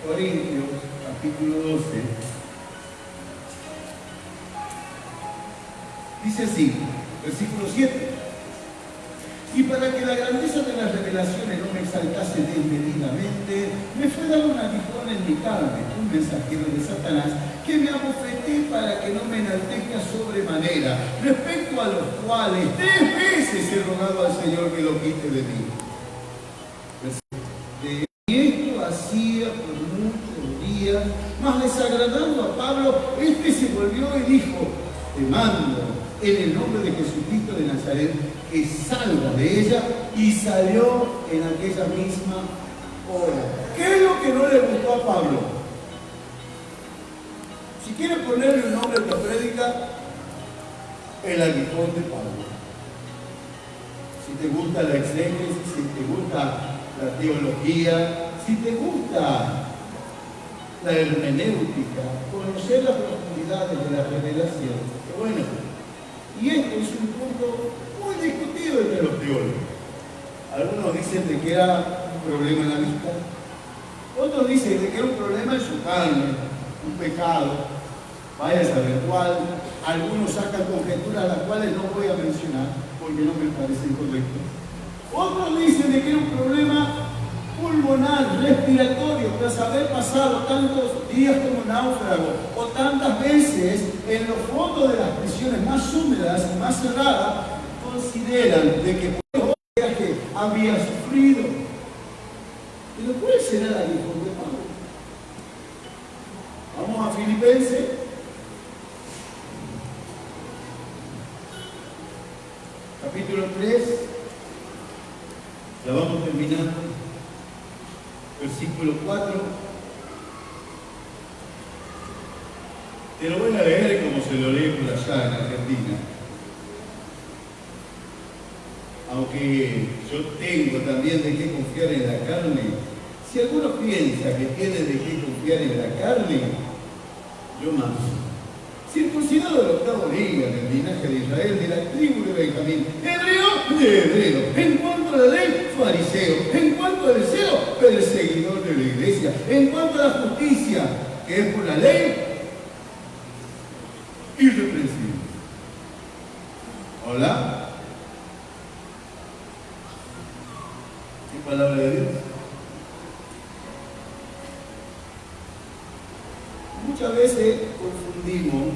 Corintios, capítulo 12, dice así, versículo 7. Y para que la grandeza de las revelaciones no me exaltase desmedidamente, me fue dado un aguijón en mi carne, un mensajero de Satanás, que me abofeté para que no me enaltezca sobremanera, respecto a los cuales 3 veces he rogado al Señor que lo quite de mí. Y esto hacía por muchos días, mas desagradando a Pablo, este se volvió y dijo: te mando en el nombre de Jesucristo de Nazaret que salga de ella, y salió en aquella misma hora. ¿Qué es lo que no le gustó a Pablo? Si quiere ponerle un nombre a esta prédica, el aguijón de Pablo. Si te gusta la exégesis, si te gusta la teología, si te gusta la hermenéutica, conocer las profundidades de la revelación, que bueno, y esto es un punto muy discutido entre los teólogos. Algunos dicen de que era un problema en la vista, otros dicen de que era un problema en su carne, un pecado, vaya a saber cuál. Algunos sacan conjeturas las cuales no voy a mencionar porque no me parecen correctas. Otros dicen de que era un problema pulmonar, respiratorio, tras haber pasado tantos días como náufrago o tantas veces en los fondos de las prisiones más húmedas y más cerradas, consideran de que por el viaje había sufrido. Pero ¿cuál será el aguijón de Pablo? Vamos a Filipenses. Capítulo 3. Ya vamos terminando. Versículo 4. Te lo voy a leer como se lo lee por allá en Argentina. Aunque yo tengo también de qué confiar en la carne, si alguno piensa que tiene de qué confiar en la carne, yo más. Circuncidado del 8º día del linaje de Israel, de la tribu de Benjamín, hebreo de hebreo, en cuanto a la ley, fariseo, en cuanto al celo, perseguidor de la iglesia, en cuanto a la justicia, que es por la ley, irreprensible. ¿Hola? ¿Qué palabra de Dios? Muchas veces confundimos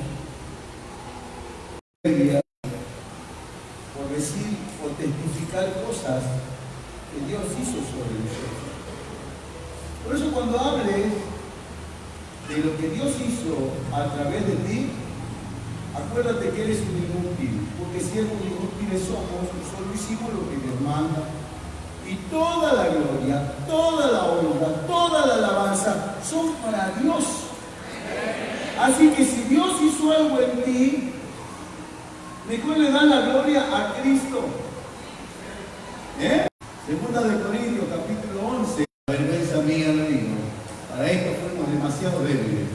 por decir o testificar cosas que Dios hizo sobre nosotros. Por eso cuando hables de lo que Dios hizo a través de ti, acuérdate que eres un inútil, porque siervos inútiles somos, solo hicimos lo que Dios manda. Y toda la gloria, toda la honra, toda la alabanza son para Dios. Así que si Dios hizo algo en ti, mejor le da la gloria a Cristo. Segunda de Corintios, capítulo 11. La vergüenza mía no digo, para esto fuimos demasiado débiles.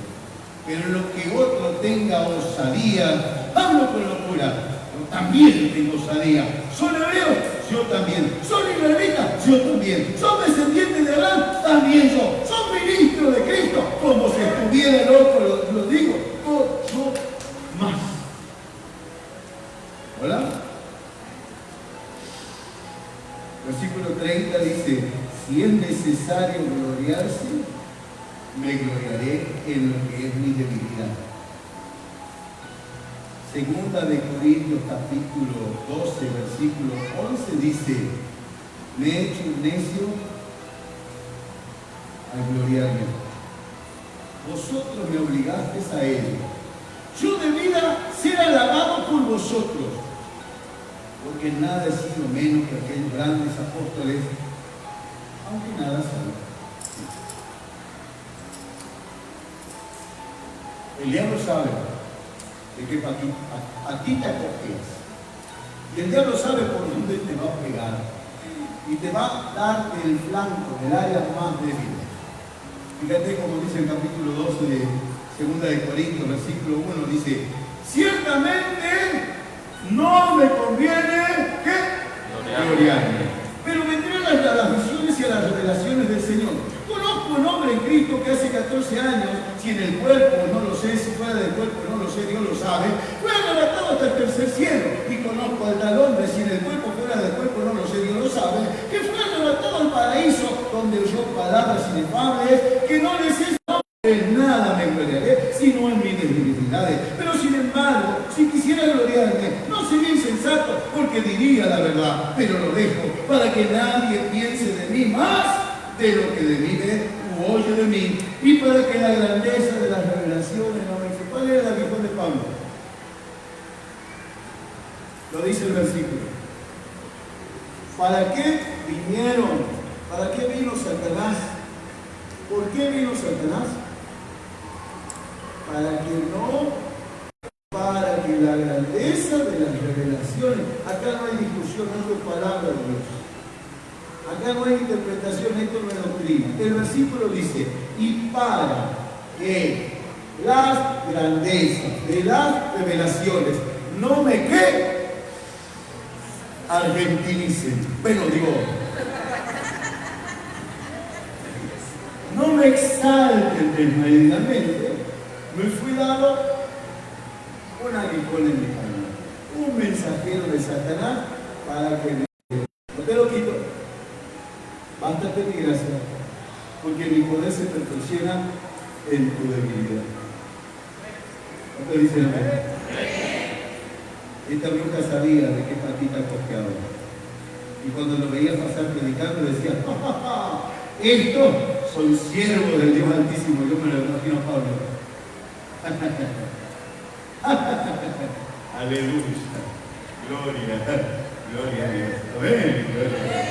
Pero lo que otro tenga osadía, hablo con locura. Yo también tengo osadía. ¿Son hebreos? Yo también. ¿Son israelitas? Yo también. ¿Son descendientes de Abraham? También yo. ¿Son ministros de Cristo? Como si estuviera loco, lo digo. Yo más. ¿Hola? Versículo 30 dice: si es necesario gloriarse, me gloriaré en lo que es mi debilidad. Segunda de Corintios capítulo 12, versículo 11 dice, me he hecho un necio al gloriarme. Vosotros me obligasteis a ello. Yo debía ser alabado por vosotros, porque en nada he sido menos que aquellos grandes apóstoles, aunque nada saben. El diablo sabe de qué a ti te acoges. Y el diablo sabe por dónde te va a pegar. Y te va a dar el flanco, el área más débil. Fíjate como dice el capítulo 12 de Segunda de Corintios, versículo 1, dice, ciertamente no me conviene que gloriarme. Pero vendrán a las visiones y a las revelaciones del Señor. Conozco un hombre en Cristo que hace 14 años, si en el cuerpo no lo sé, si fuera del cuerpo no lo sé, Dios lo sabe, fue arrebatado hasta el tercer cielo. Y conozco al tal hombre, si en el cuerpo fuera del cuerpo no lo sé, Dios lo sabe, que fue arrebatado al paraíso, donde oyó palabras inefables, que no les es en nada me gloriaré, sino en mis debilidades. Pero sin embargo, si quisiera gloriarme, no sería insensato, porque diría la verdad, pero lo dejo, para que nadie piense de mí más de lo que de mí ve u oye de mí, y para que la grandeza de las revelaciones no me... ¿Cuál era la visión de Pablo? Lo dice el versículo. ¿Para qué vinieron? ¿Para qué vino Satanás? ¿Por qué vino Satanás? Para que la grandeza de las revelaciones, acá no hay discusión, no es palabra de Dios. Acá no hay interpretación, esto no es doctrina. El versículo dice, y para que las grandezas de las revelaciones no me argentinicen. Bueno, digo, no me exalten desmedidamente, me fui dado un aguijón en mi mano, un mensajero de Satanás para que no te lo quito. Bástate mi gracia, porque mi poder se perfecciona en tu debilidad. ¿No te dicen amén? Esta bruja sabía de qué patita cojeaba. Y cuando lo veía pasar predicando decía, ¡ja, ja, ja! Esto soy siervo del Dios Altísimo. Yo me lo imagino a Pablo. Aleluya. Gloria a Dios. Amén. Gloria a Dios.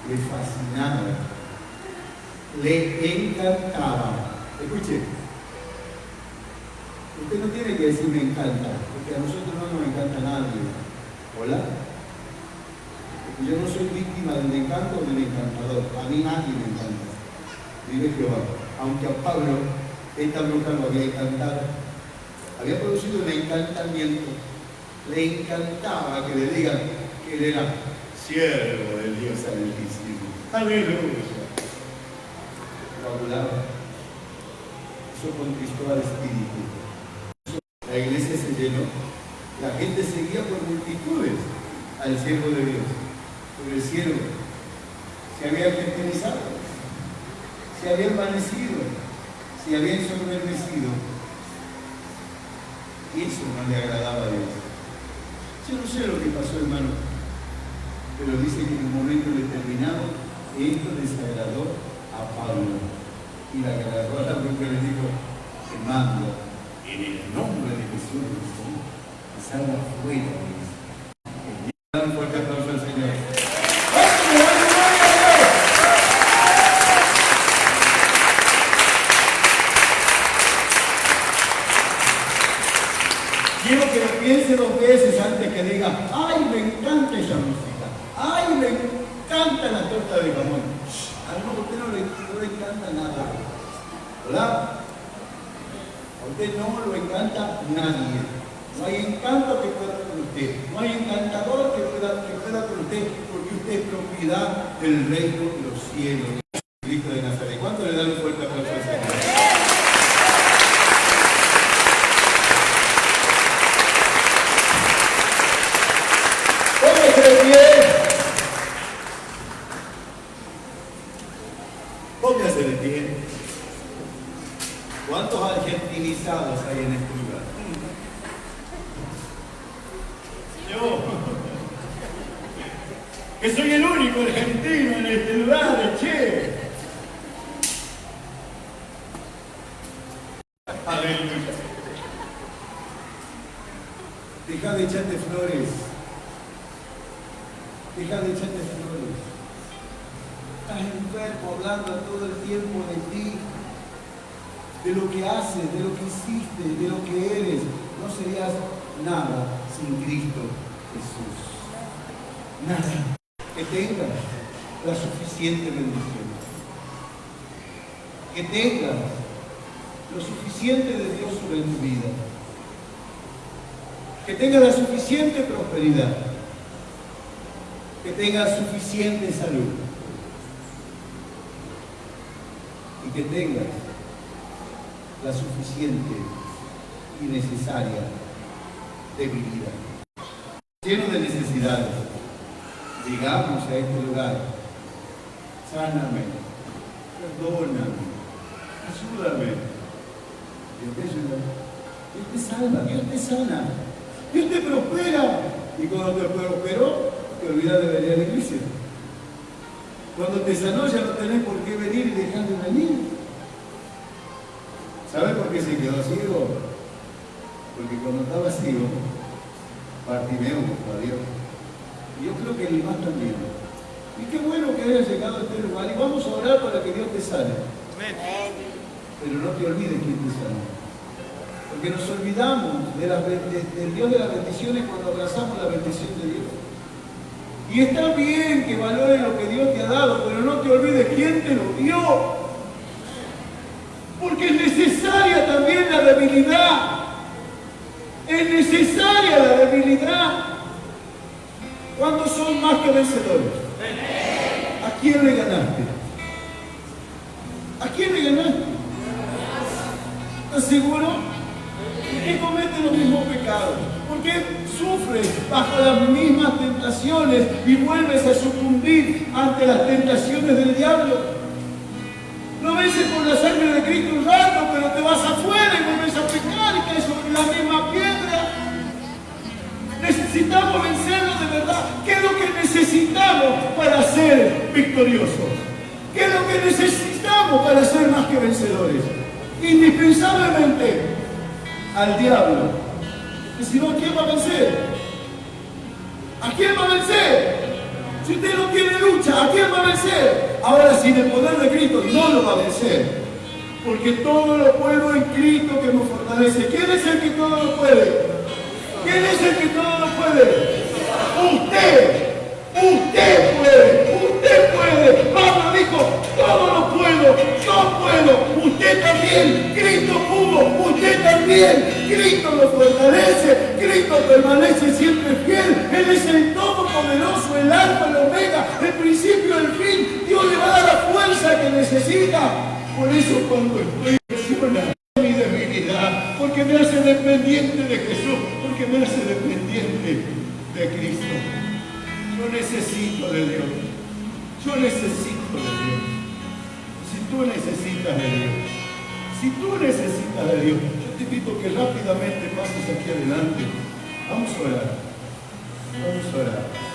Le fascinaba, le encantaba. Escuche, usted no tiene que decir me encanta, porque a nosotros no nos encanta nadie. ¿Hola? Porque yo no soy víctima del encanto o del encantador. A mí nadie me encanta. Dice Jehová. Aunque a Pablo esta bruja lo había encantado, había producido un encantamiento. Le encantaba que le digan que él era siervo del Dios Altísimo. Aleluya. Lo adoraba. Eso conquistó al Espíritu. La iglesia se llenó. La gente seguía por multitudes al siervo de Dios. Pero el siervo se había cristianizado, se había envanecido, se había ensoberbecido. Y eso no le agradaba a Dios. Yo no sé lo que pasó, hermano, pero dice que en un momento determinado esto desagradó a Pablo. Y le agradó a la bruja y le dijo, te mando en el nombre de Jesús, y salga fuera de eso. Dale un fuerte aplauso al Señor. Quiero que lo piense 2 veces antes que diga, ay, me encanta esa música, ay, me encanta la torta de jamón. A usted no le encanta nada. ¿Verdad? A usted no lo encanta nadie. No hay encanto que pueda con usted. No hay encantador que pueda con usted, porque usted es propiedad del reino de los cielos. Cristo de Nazaret. ¿Cuánto le dan un fuerte aplauso al Señor? Póngase de pie. Póngase de de pie. ¿Cuántos argentinizados hay en este lugar? Yo, que soy el único argentino en este lugar, che. Aleluya. Deja de echarte flores. Deja de echarte flores. Estás enfermo hablando todo el tiempo de ti, de lo que haces, de lo que hiciste, de lo que eres. No serías nada sin Cristo Jesús. Nada. Que tengas la suficiente bendición. Que tengas lo suficiente de Dios sobre tu vida. Que tengas la suficiente prosperidad. Que tengas suficiente salud. Y que tengas la suficiente y necesaria debilidad. Lleno de necesidades, llegamos a este lugar. Sáname, perdóname, ayúdame. Dios te ayuda, Dios te salva, Dios te sana, Dios te prospera. Y cuando te prosperó, te olvidas de venir a la iglesia. Cuando te sanó ya no tenés por qué venir y dejar de venir. ¿Sabes por qué se quedó ciego? Porque cuando estaba ciego, Bartimeo buscó a Dios. Y yo creo que el más también. Y qué bueno que hayas llegado a este lugar. Y vamos a orar para que Dios te sane. Pero no te olvides quién te sana. Porque nos olvidamos del Dios de las bendiciones cuando abrazamos la bendición de Dios. Y está bien que valores lo que Dios te ha dado, pero no te olvides quién te lo dio. Porque es necesaria también la debilidad. Es necesaria la debilidad. ¿Cuántos son más que vencedores? ¿A quién le ganaste? ¿A quién le ganaste? ¿Estás seguro? ¿Por qué cometes los mismos pecados? ¿Por qué sufres bajo las mismas tentaciones y vuelves a sucumbir ante las tentaciones del diablo? No vences por la sangre de Cristo un rato, pero te vas afuera y vuelves a pecar y caes sobre la misma piedra. Necesitamos vencerlo de verdad. ¿Qué es lo que necesitamos para ser victoriosos? ¿Qué es lo que necesitamos para ser más que vencedores? Indispensablemente al diablo. Y si no, ¿a quién va a vencer? ¿A quién va a vencer? Si usted no tiene lucha, ¿a quién va a vencer? Ahora, sin el poder de Cristo, no lo va a vencer. Porque todo lo puedo en Cristo que nos fortalece. ¿Quién es el que todo lo puede? ¿Quién es el que todo lo puede? Usted. Usted puede. Usted puede. Pablo dijo, todo lo puedo. Yo puedo. Usted también. Cristo pudo. Usted también. Cristo lo fortalece. Cristo permanece siempre fiel. Él es el Todopoderoso, el Alfa, el Omega, el principio, el fin. Dios le va a dar la fuerza que necesita. Por eso cuando estoy presionado, mi debilidad, porque me hace dependiente de Jesús, porque me hace dependiente de Cristo. Yo necesito de Dios. Yo necesito de Dios. Si tú necesitas de Dios, si tú necesitas de Dios, yo te invito que rápidamente pases aquí adelante. Vamos a orar. Vamos a orar.